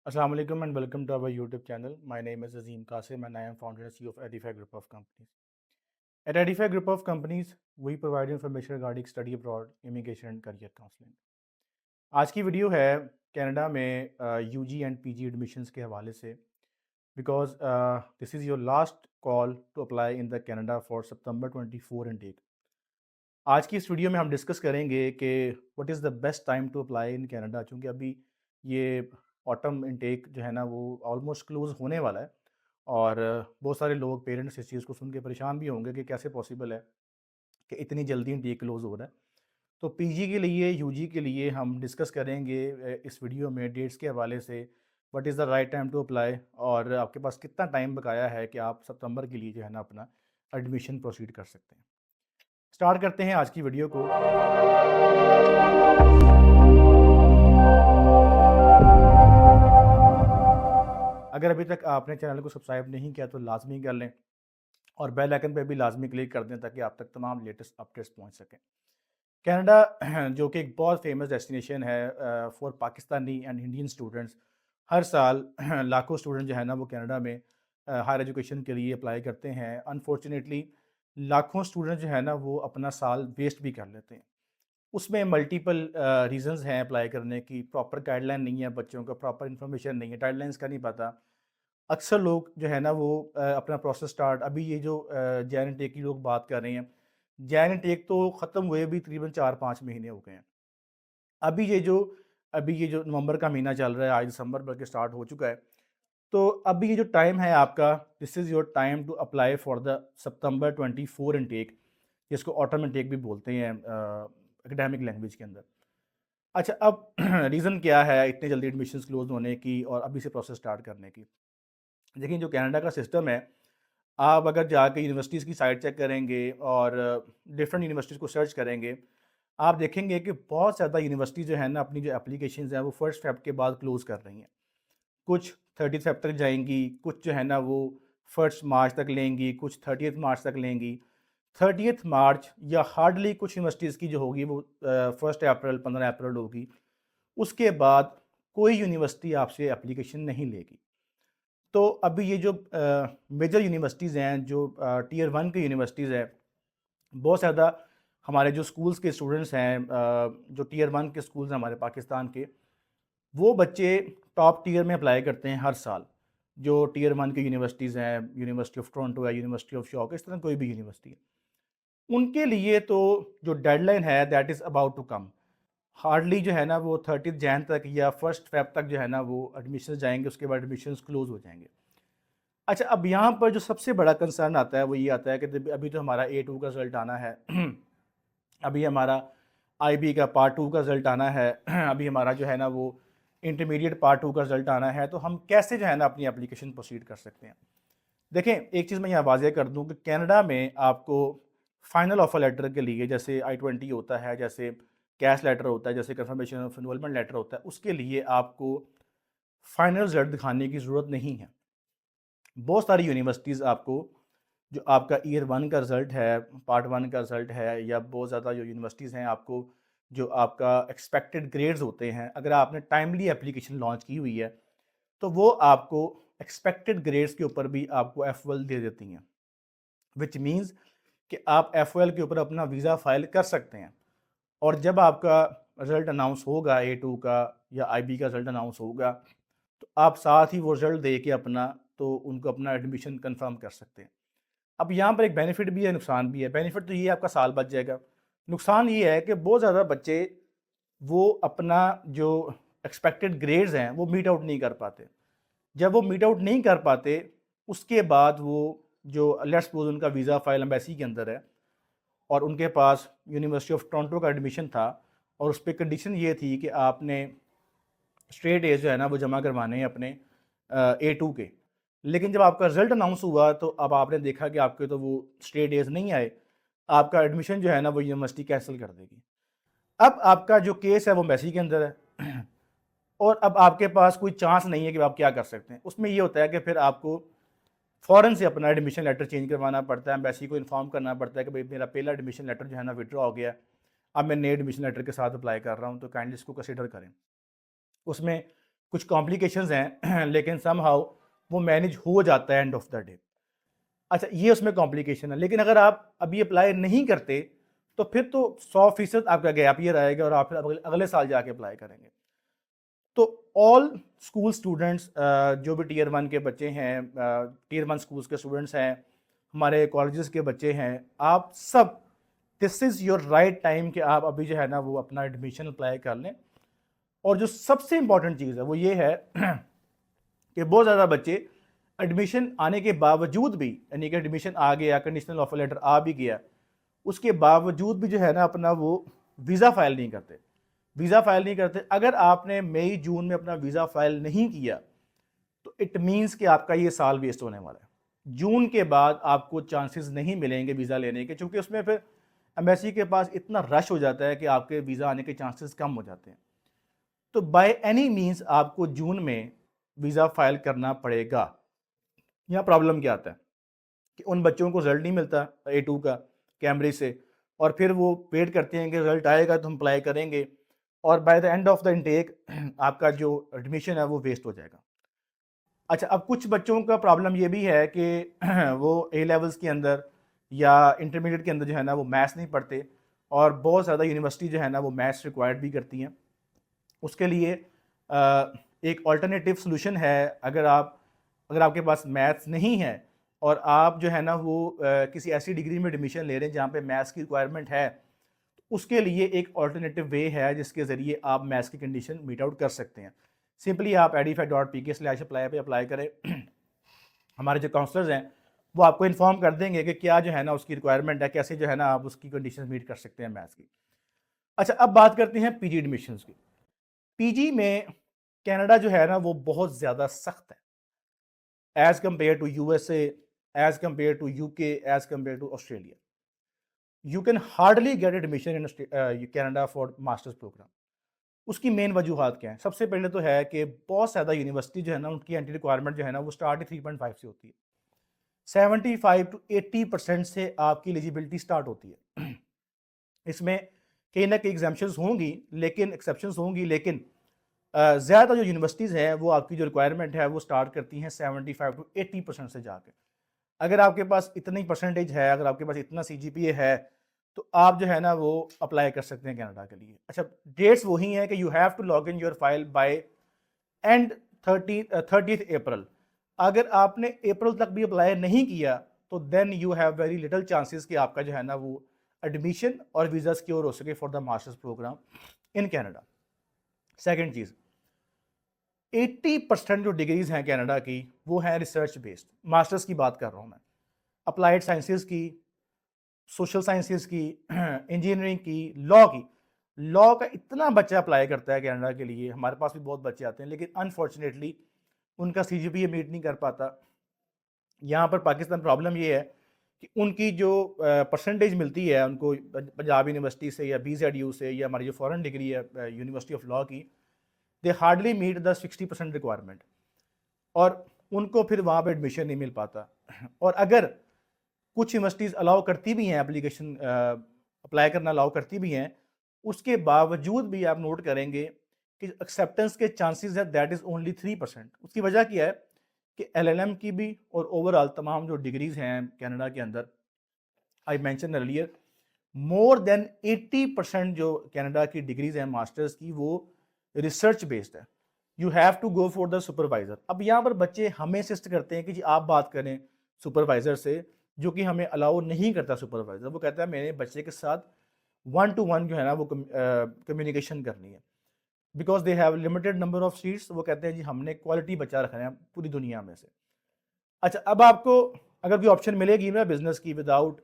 Assalamu alaikum and welcome to our YouTube channel. My name is Azim Qasim and I am founder and CEO of Edify Group of Companies. At Edify Group of Companies, we provide information regarding study abroad, immigration and career counseling. आज की video है Canada में UG and PG admissions के हवाले से because this is your last call to apply in the Canada for September 24 intake. आज की इस वीडियो में हम डिस्कस करेंगे कि what is the best time to apply in Canada, क्योंकि अभी ये ऑटम इनटेक जो है ना वो ऑलमोस्ट क्लोज़ होने वाला है और बहुत सारे लोग पेरेंट्स इस चीज़ को सुन के परेशान भी होंगे कि कैसे पॉसिबल है कि इतनी जल्दी इनटेक क्लोज़ हो रहा है। तो पीजी के लिए, यूजी के लिए हम डिस्कस करेंगे इस वीडियो में डेट्स के हवाले से what is the right time to apply और आपके पास कितना टाइम बकाया है कि आप सितंबर के लिए जो है ना अपना एडमिशन प्रोसीड कर सकते हैं। स्टार्ट करते हैं आज की वीडियो को। अगर अभी तक आपने चैनल को सब्सक्राइब नहीं किया तो लाजमी कर लें और बेल आइकन पे भी लाजमी क्लिक कर दें ताकि आप तक तमाम लेटेस्ट अपडेट्स पहुंच सकें। कनाडा जो कि एक बहुत फेमस डेस्टिनेशन है for Pakistani and Indian students, हर साल लाखों स्टूडेंट जो है ना वो कनाडा में हायर एजुकेशन के लिए अप्लाई करते हैं। अनफॉर्चुनेटली लाखों स्टूडेंट जो है ना वो अपना साल वेस्ट भी कर लेते हैं। उसमें मल्टीपल रीजंस हैं अप्लाई करने की। प्रॉपर गाइडलाइन नहीं है, बच्चों को प्रॉपर इन्फॉर्मेशन नहीं है, गाइडलाइंस का नहीं पता। अक्सर लोग जो है ना वो अपना प्रोसेस स्टार्ट, अभी ये जो जैन टेक की लोग बात कर रहे हैं, जैन टेक तो ख़त्म हुए भी तकरीबन 4-5 महीने हो गए हैं। अभी ये जो अभी ये जो नवंबर का महीना चल रहा है, आज दिसंबर बल्कि स्टार्ट हो चुका है। तो अभी ये जो टाइम है आपका, this is your time to apply for the September 24 intake, जिसको ऑटम इनटेक भी बोलते हैं एकेडमिक लैंग्वेज के अंदर। अच्छा, अब रीज़न क्या है इतने जल्दी एडमिशन्स क्लोज़ होने की और अभी से प्रोसेस स्टार्ट करने की? देखिए, जो कनाडा का सिस्टम है, आप अगर जाके यूनिवर्सिटीज़ की साइट चेक करेंगे और डिफरेंट यूनिवर्सिटीज़ को सर्च करेंगे, आप देखेंगे कि बहुत ज़्यादा यूनिवर्सिटी जो है ना अपनी जो एप्लीकेशंस हैं वो 1 फ़ेब के बाद क्लोज़ कर रही हैं। कुछ 30 फ़ेब तक जाएँगी, कुछ जो है ना वो 1 मार्च तक लेंगी, कुछ 30 मार्च तक लेंगी। 30 मार्च या हार्डली कुछ यूनिवर्सिटीज़ की जो होगी वो 1 अप्रैल, 15 अप्रैल होगी। उसके बाद कोई यूनिवर्सिटी आपसे एप्लीकेशन नहीं लेगी। तो अभी ये जो मेजर यूनिवर्सिटीज़ हैं, जो टियर 1 की यूनिवर्सिटीज़ हैं, बहुत ज़्यादा हमारे जो स्कूल्स के स्टूडेंट्स हैं, जो टियर 1 के स्कूल्स हैं हमारे पाकिस्तान के, वो बच्चे टॉप टियर में अप्लाई करते हैं हर साल। जो टियर 1 की यूनिवर्सिटीज़ हैं, यूनिवर्सिटी ऑफ टोरंटो है, यूनिवर्सिटी ऑफ शॉक, इस तरह कोई भी यूनिवर्सिटी है, उनके लिए तो जो डेडलाइन है that is about to come. Hardly जो है ना वो 30 जैन तक या 1 फ़ेब तक जो है ना वो एडमिशन जाएंगे, उसके बाद एडमिशन क्लोज हो जाएंगे। अच्छा, अब यहाँ पर जो सबसे बड़ा कंसर्न आता है वो ये आता है कि अभी तो हमारा A2 का रिज़ल्ट आना है। अभी हमारा IB का पार्ट 2 का रिज़ल्ट आना है। अभी हमारा जो है ना वो इंटरमीडिएट पार्ट 2 का रिज़ल्ट आना है, तो हम कैसे जो है ना अपनी एप्लीकेशन प्रोसीड कर सकते हैं? देखें, एक चीज़ मैं यहाँ वाज़ेह कर दूँ कि कनाडा में आपको फाइनल ऑफ़र लेटर के लिए, जैसे I-20 होता है, जैसे कैश लेटर होता है, जैसे कन्फर्मेशन ऑफ एनरोलमेंट लेटर होता है, उसके लिए आपको फाइनल रिज़ल्ट दिखाने की ज़रूरत नहीं है। बहुत सारी यूनिवर्सिटीज़ आपको जो आपका ईयर 1 का रिज़ल्ट है, पार्ट 1 का रिज़ल्ट है, या बहुत ज़्यादा जो यूनिवर्सिटीज़ हैं आपको जो आपका एक्सपेक्टेड ग्रेड्स होते हैं, अगर आपने टाइमली एप्लीकेशन लॉन्च की हुई है, तो वो आपको एक्सपेक्टेड ग्रेड्स के ऊपर भी आपको F1 दे देती हैं। व्हिच मीन्स कि आप F1 के ऊपर अपना वीज़ा फ़ाइल कर सकते हैं और जब आपका रिज़ल्ट अनाउंस होगा A2 का या IB का रिज़ल्ट अनाउंस होगा, तो आप साथ ही वो रिज़ल्ट दे के अपना तो उनको अपना एडमिशन कन्फर्म कर सकते हैं। अब यहाँ पर एक बेनिफिट भी है, नुकसान भी है। बेनिफिट तो ये है आपका साल बच जाएगा। नुकसान ये है कि बहुत ज़्यादा बच्चे वो अपना जो एक्सपेक्टेड ग्रेड्स हैं वो मीट आउट नहीं कर पाते। जब वो मीट आउट नहीं कर पाते, उसके बाद वो जो लेट्स सपोज़ उनका वीज़ा फ़ाइल एम्बेसी के अंदर है और उनके पास यूनिवर्सिटी ऑफ टोरंटो का एडमिशन था और उस पे कंडीशन ये थी कि आपने स्ट्रेट एज जो है ना वो जमा करवाने हैं अपने A2 के। लेकिन जब आपका रिज़ल्ट अनाउंस हुआ तो अब आपने देखा कि आपके तो वो स्ट्रेट एज नहीं आए, आपका एडमिशन जो है ना वो यूनिवर्सिटी कैंसिल कर देगी। अब आपका जो केस है वो एम्बेसी के अंदर है और अब आपके पास कोई चांस नहीं है कि आप क्या कर सकते हैं। उसमें ये होता है कि फिर आपको फ़ौरन से अपना एडमिशन लेटर चेंज करवाना पड़ता है, एम्बेसी को इन्फॉर्म करना पड़ता है कि भाई मेरा पहला एडमिशन लेटर जो है ना विड्रॉ हो गया, अब मैं नए एडमिशन लेटर के साथ अप्लाई कर रहा हूँ, तो काइंडली इसको कंसिडर करें। उसमें कुछ कॉम्प्लिकेशंस हैं लेकिन समहाउ वो मैनेज हो जाता है एंड ऑफ द डे। अच्छा, ये उसमें कॉम्प्लिकेशन है, लेकिन अगर आप अभी अप्लाई नहीं करते तो फिर तो 100% आपका गैप ईयर आएगा और आप फिर अगले साल जाके अप्लाई करेंगे। तो ऑल स्कूल स्टूडेंट्स, जो भी टियर 1 के बच्चे हैं, टियर 1 स्कूल्स के स्टूडेंट्स हैं, हमारे कॉलेजेस के बच्चे हैं, आप सब, this is your right time कि आप अभी जो है ना वो अपना एडमिशन अप्लाई कर लें। और जो सबसे इम्पॉर्टेंट चीज़ है वो ये है कि बहुत ज़्यादा बच्चे एडमिशन आने के बावजूद भी, यानी कि एडमिशन आ गया, कंडीशनल ऑफर लेटर आ भी गया, उसके बावजूद भी जो है ना अपना वो वीज़ा फाइल नहीं करते। वीज़ा फाइल नहीं करते। अगर आपने मई जून में अपना वीज़ा फाइल नहीं किया तो इट मीन्स कि आपका ये साल वेस्ट होने वाला है। जून के बाद आपको चांसेस नहीं मिलेंगे वीज़ा लेने के, क्योंकि उसमें फिर एम्बेसी के पास इतना रश हो जाता है कि आपके वीज़ा आने के चांसेस कम हो जाते हैं। तो बाय एनी मीन्स आपको जून में वीज़ा फाइल करना पड़ेगा। यहाँ प्रॉब्लम क्या आता है कि उन बच्चों को रिजल्ट नहीं मिलता A2 का कैमब्रिज से, और फिर वो वेट करते हैं कि रिजल्ट आएगा तो हम अप्लाई करेंगे, और bye the end of the intake आपका जो एडमिशन है वो वेस्ट हो जाएगा। अच्छा, अब कुछ बच्चों का प्रॉब्लम ये भी है कि वो ए लेवल्स के अंदर या इंटरमीडिएट के अंदर जो है ना वो मैथ्स नहीं पढ़ते, और बहुत ज़्यादा यूनिवर्सिटी जो है ना वो मैथ्स रिक्वायर्ड भी करती हैं। उसके लिए एक अल्टरनेटिव सॉल्यूशन है। अगर आपके पास मैथ्स नहीं है और आप जो है ना वो किसी ऐसी डिग्री में एडमिशन ले रहे हैं जहाँ पे मैथ्स की रिक्वायरमेंट है, तो उसके लिए एक अल्टरनेटिव वे है जिसके ज़रिए आप मैथ्स की कंडीशन मीट आउट कर सकते हैं। सिंपली आप edify.pk/apply पे अप्लाई करें। हमारे जो काउंसलर्स हैं वो आपको इन्फॉर्म कर देंगे कि क्या जो है ना उसकी रिक्वायरमेंट है, कैसे जो है ना आप उसकी कंडीशन मीट कर सकते हैं मैथ्स की। अच्छा, अब बात करते हैं पीजी एडमिशन्स की। पीजी में कनाडा जो है ना वो बहुत ज़्यादा सख्त है as compare to USA, as compare to UK, as compare to Australia. You can hardly get admission in Canada for masters program. उसकी मेन वजूहत क्या है? सबसे पहले तो है कि बहुत ज़्यादा यूनिवर्सिटी जो है ना उनकी एंट्री रिक्वायरमेंट जो है ना वो स्टार्ट ही 3.5 से होती है। 75 to 80% से आपकी एलिजिबिलिटी स्टार्ट होती है। इसमें कहीं ना कहीं एग्जाम्पशंस होंगी, लेकिन एक्सेप्शंस होंगी, लेकिन ज़्यादा जो यूनिवर्सिटीज़ हैं वो आपकी जो रिक्वायरमेंट है वो स्टार्ट करती हैं 75 to 80% से जाके। अगर आपके पास इतनी परसेंटेज है, अगर आपके पास इतना CGPA है, तो आप जो है ना वो अप्लाई कर सकते हैं कनाडा के लिए। अच्छा, डेट्स वही हैं कि you have to log in your file by end 30th April. अगर आपने अप्रैल तक भी अप्लाई नहीं किया तो then you have very little chances कि आपका जो है ना वो एडमिशन और वीज़ा सिक्योर हो सके for the masters program in Canada. Second चीज़, 80% जो डिग्रीज हैं कनाडा की वो हैं रिसर्च बेस्ड। मास्टर्स की बात कर रहा हूँ मैं, अप्लाइड साइंसेज की, सोशल साइंसेज की, इंजीनियरिंग की, लॉ की। लॉ का इतना बच्चा अप्लाई करता है कनाडा के लिए, हमारे पास भी बहुत बच्चे आते हैं, लेकिन अनफॉर्चुनेटली उनका CGPA मीट नहीं कर पाता। यहाँ पर पाकिस्तान प्रॉब्लम ये है कि उनकी जो परसेंटेज मिलती है उनको पंजाब यूनिवर्सिटी से या BZU से या हमारी जो फॉरेन डिग्री है यूनिवर्सिटी ऑफ लॉ की, दे हार्डली मीट द 60% रिक्वायरमेंट, और उनको फिर वहाँ पे एडमिशन नहीं मिल पाता। और अगर कुछ यूनिवर्सिटीज़ अलाउ करती भी हैं, एप्लीकेशन अप्लाई करना अलाउ करती भी हैं, उसके बावजूद भी आप नोट करेंगे कि एक्सेप्टेंस के चांसेस है दैट इज़ ओनली 3%। उसकी वजह क्या है कि LLM की भी और ओवरऑल तमाम जो डिग्रीज़ हैं कनाडा के अंदर, I mention earlier, more than 80% जो कनाडा की डिग्रीज़ हैं मास्टर्स की वो रिसर्च बेस्ड है। You have to go for the supervisor. अब यहाँ पर बच्चे हमें असिस्ट करते हैं कि जी आप बात करें सुपरवाइजर से, जो कि हमें अलाउ नहीं करता सुपरवाइजर। वो कहता है मेरे बच्चे के साथ 1 to 1 जो है ना वो कम्युनिकेशन करनी है, because they have limited number of seats. वो कहते हैं जी हमने क्वालिटी बचा रखना है पूरी दुनिया में से। अच्छा, अब आपको अगर कोई ऑप्शन मिलेगी ना बिजनेस की विदाउट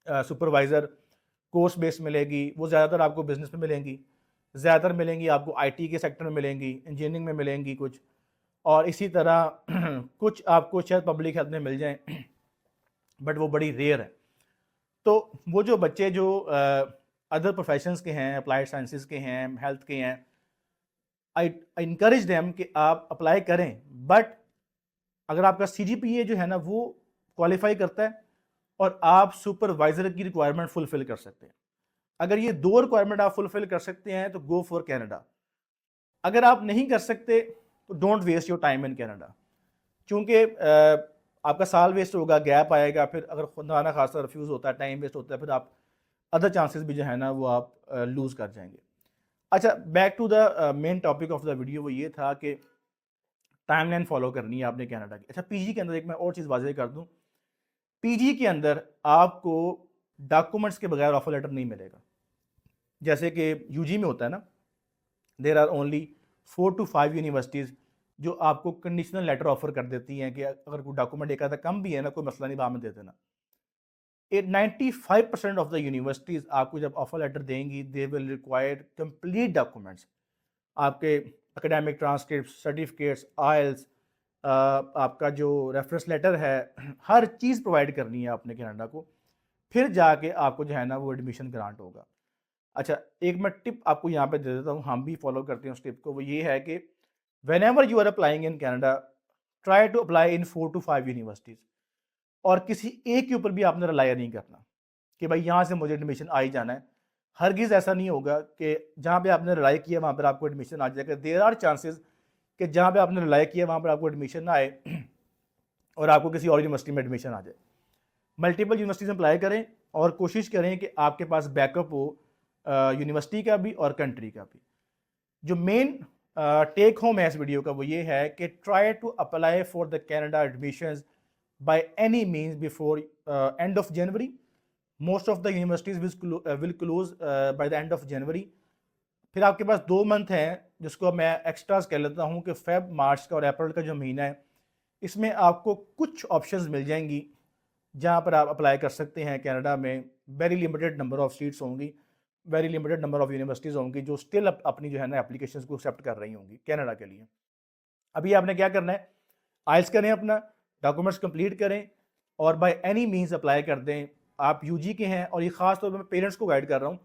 सुपरवाइजर, कोर्स बेस्ड मिलेगी, वो ज़्यादातर आपको बिजनेस में मिलेंगी, ज़्यादातर मिलेंगी आपको IT के सेक्टर में मिलेंगी, इंजीनियरिंग में मिलेंगी कुछ, और इसी तरह कुछ आपको शायद पब्लिक हेल्थ में मिल जाएं, बट वो बड़ी रेयर है। तो वो जो बच्चे जो अदर प्रोफेशंस के हैं, अप्लाइड साइंसेज के हैं, हेल्थ के हैं, आई इनकरेज देम कि आप अप्लाई करें, बट अगर आपका CGPA जो है ना वो क्वालिफाई करता है और आप सुपरवाइजर की रिक्वायरमेंट फुलफिल कर सकते हैं। अगर ये 2 रिक्वायरमेंट आप फुलफिल कर सकते हैं तो गो फॉर कनाडा। अगर आप नहीं कर सकते तो don't waste your time in Canada, क्योंकि आपका साल वेस्ट होगा, गैप आएगा, फिर अगर खुदा ना खासा रिफ्यूज़ होता है, टाइम वेस्ट होता है, फिर आप अदर चांसेस भी जो है ना वो आप लूज़ कर जाएंगे। अच्छा, back to the main topic of the video, वो ये था कि टाइमलाइन फॉलो करनी है आपने कनाडा की। अच्छा, पीजी के अंदर एक मैं और चीज़ वाज़ेह कर दूं, पीजी के अंदर आपको डॉक्यूमेंट्स के बगैर ऑफर लेटर नहीं मिलेगा। जैसे कि यूजी में होता है ना, there are only 4 to 5 universities जो आपको कंडीशनल लेटर ऑफर कर देती हैं कि अगर कोई डॉक्यूमेंट एक आधा कम भी है ना, कोई मसला नहीं, बाद में दे देना। 95% ऑफ द यूनिवर्सिटीज़ आपको जब ऑफर लेटर देंगी, they will require complete documents, आपके एकेडमिक ट्रांसक्रिप्ट, सर्टिफिकेट्स, आइल्स, आपका जो रेफरेंस लेटर है, हर चीज़ प्रोवाइड करनी है आपने कनाडा को, फिर जाके आपको जो है ना वो एडमिशन ग्रांट होगा। अच्छा, एक मैं टिप आपको यहाँ पे दे देता हूँ, हम भी फॉलो करते हैं उस टिप को, वो ये है कि whenever you are applying in Canada, try to apply in 4 to 5 universities, और किसी एक के ऊपर भी आपने रिलाई नहीं करना कि भाई यहाँ से मुझे एडमिशन आ ही जाना है। हरगिज़ ऐसा नहीं होगा कि जहाँ पे आपने रिलाई किया वहाँ पर आपको एडमिशन आ जाएगा। देयर आर चांसेस कि जहाँ पे आपने रिलाई किया वहाँ पर आपको एडमिशन ना आए और आपको किसी और यूनिवर्सिटी में एडमिशन आ जाए। मल्टीपल यूनिवर्सिटीज़ में अप्लाई करें और कोशिश करें कि आपके पास बैकअप हो यूनिवर्सिटी का भी और कंट्री का भी। जो मेन टेक होम है इस वीडियो का वो ये है कि try to apply for the Canada admissions by any means before end of January. Most of the universities will close by the end of January. फिर आपके पास 2 मंथ हैं जिसको मैं एक्स्ट्रास कह लेता हूँ कि फेब, मार्च का और अप्रैल का जो महीना है, इसमें आपको कुछ ऑप्शंस मिल जाएंगी जहाँ पर आप अप्लाई कर सकते हैं कनाडा में। Very limited number of seats होंगी, very limited number of universities होंगी जो स्टिल अपनी जो है ना एप्लीकेशंस को एक्सेप्ट कर रही होंगी कनाडा के लिए। अभी आपने क्या करना है, आइल्स करें, अपना डॉक्यूमेंट्स कंप्लीट करें और बाय एनी मीन्स अप्लाई कर दें। आप यूजी के हैं, और ये खास तौर पर मैं पेरेंट्स को गाइड कर रहा हूँ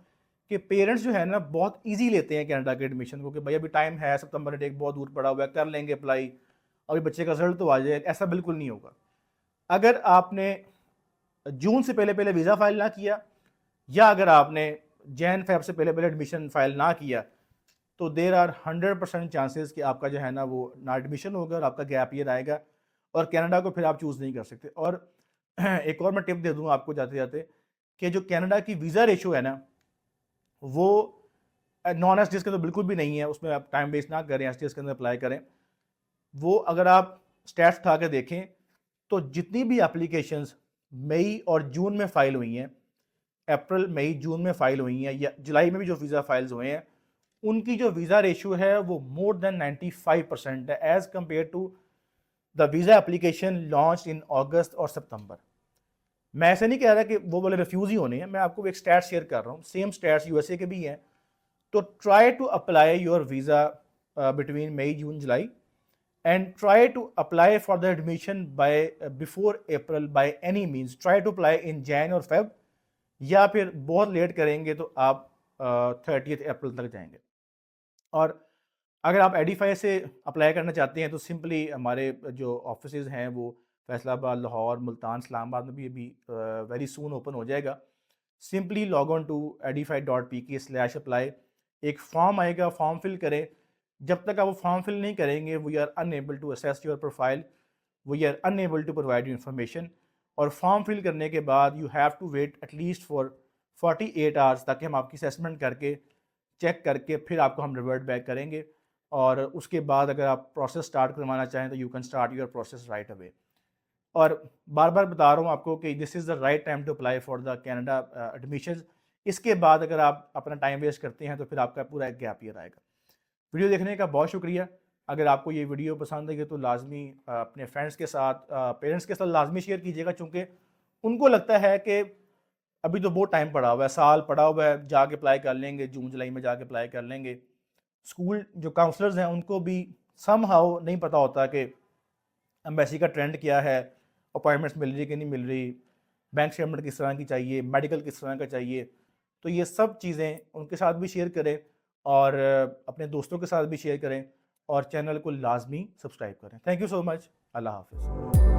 कि पेरेंट्स जो है ना बहुत ईजी लेते हैं कनाडा के एडमिशन को, कि भाई अभी टाइम है, सितंबर डेट बहुत दूर पड़ा हुआ है, कर लेंगे अप्लाई, अभी बच्चे का रिजल्ट तो आ जाए। ऐसा बिल्कुल नहीं होगा। अगर आपने जून से पहले पहले वीज़ा फाइल ना किया, या अगर आपने जैन फेब से पहले पहले एडमिशन फाइल ना किया, तो देर आर 100% चांसेस कि आपका जो है ना वो ना एडमिशन होगा और आपका गैप ईयर आएगा और कनाडा को फिर आप चूज़ नहीं कर सकते। और एक और मैं टिप दे दूँ आपको जाते जाते, कि जो कनाडा की वीज़ा रेशो है ना, वो नॉन एस डी एस के अंदर बिल्कुल भी नहीं है। उसमें आप टाइम वेस्ट ना करें, एस डी एस के अंदर अप्लाई करें। वो अगर आप स्टैट्स उठा के देखें तो जितनी भी एप्लीकेशंस मई और जून में फ़ाइल हुई हैं, अप्रैल, मई, जून में फ़ाइल हुई हैं, या जुलाई में भी जो वीज़ा फाइल्स हुए हैं, उनकी जो वीज़ा रेशियो है वो मोर देन 95% है as compare to the visa application launch in August और सितंबर। मैं ऐसे नहीं कह रहा कि वो बोले रिफ्यूज़ ही होने हैं, मैं आपको एक स्टैट शेयर कर रहा हूँ, सेम स्टैट्स यूएसए के भी हैं। तो try to apply your visa between May, June, July, and try to apply for the admission by before April by any means. Try to apply in Jan or Feb, या फिर बहुत late करेंगे तो आप 30 अप्रैल तक जाएंगे। और अगर आप एडिफाई से अप्लाई करना चाहते हैं तो सिंपली हमारे जो ऑफिसेज हैं वो फैसलाबाद, लाहौर, मुल्तान, इस्लामाबाद में भी अभी वेरी सून ओपन हो जाएगा। Simply log on to edify.pk/apply, एक फॉर्म आएगा, फॉर्म फिल करें। जब तक आप वो फॉर्म फिल नहीं करेंगे, we are unable to assess your profile, we are unable to provide you information. और फॉर्म फिल करने के बाद you have to wait at least for 48 hours, ताकि हम आपकी असेसमेंट करके, चेक करके फिर आपको हम रिवर्ट बैक करेंगे। और उसके बाद अगर आप प्रोसेस स्टार्ट करवाना चाहें तो you can start your process right away. और बार बार बता रहा हूँ आपको कि this is the right time to apply for the Canada admission. इसके बाद अगर आप अपना टाइम वेस्ट करते हैं तो फिर आपका पूरा एक गैप ईयर आएगा। वीडियो देखने का बहुत शुक्रिया। अगर आपको ये वीडियो पसंद आई तो लाजमी अपने फ्रेंड्स के साथ, पेरेंट्स के साथ लाजमी शेयर कीजिएगा, चूँकि उनको लगता है कि अभी तो बहुत टाइम पड़ा हुआ है, साल पड़ा हुआ है, जाके अप्लाई कर लेंगे, जून जुलाई में जाके अप्लाई कर लेंगे। स्कूल जो काउंसलर्स हैं उनको भी सम हाउ नहीं पता होता कि एम्बेसी का ट्रेंड क्या है, अपॉइंटमेंट्स मिल रही कि नहीं मिल रही, बैंक स्टेटमेंट किस तरह की चाहिए, मेडिकल किस तरह का चाहिए। तो ये सब चीज़ें उनके साथ भी शेयर करें और अपने दोस्तों के साथ भी शेयर करें और चैनल को लाजमी सब्सक्राइब करें। Thank you so much. अल्लाह हाफ़िज़।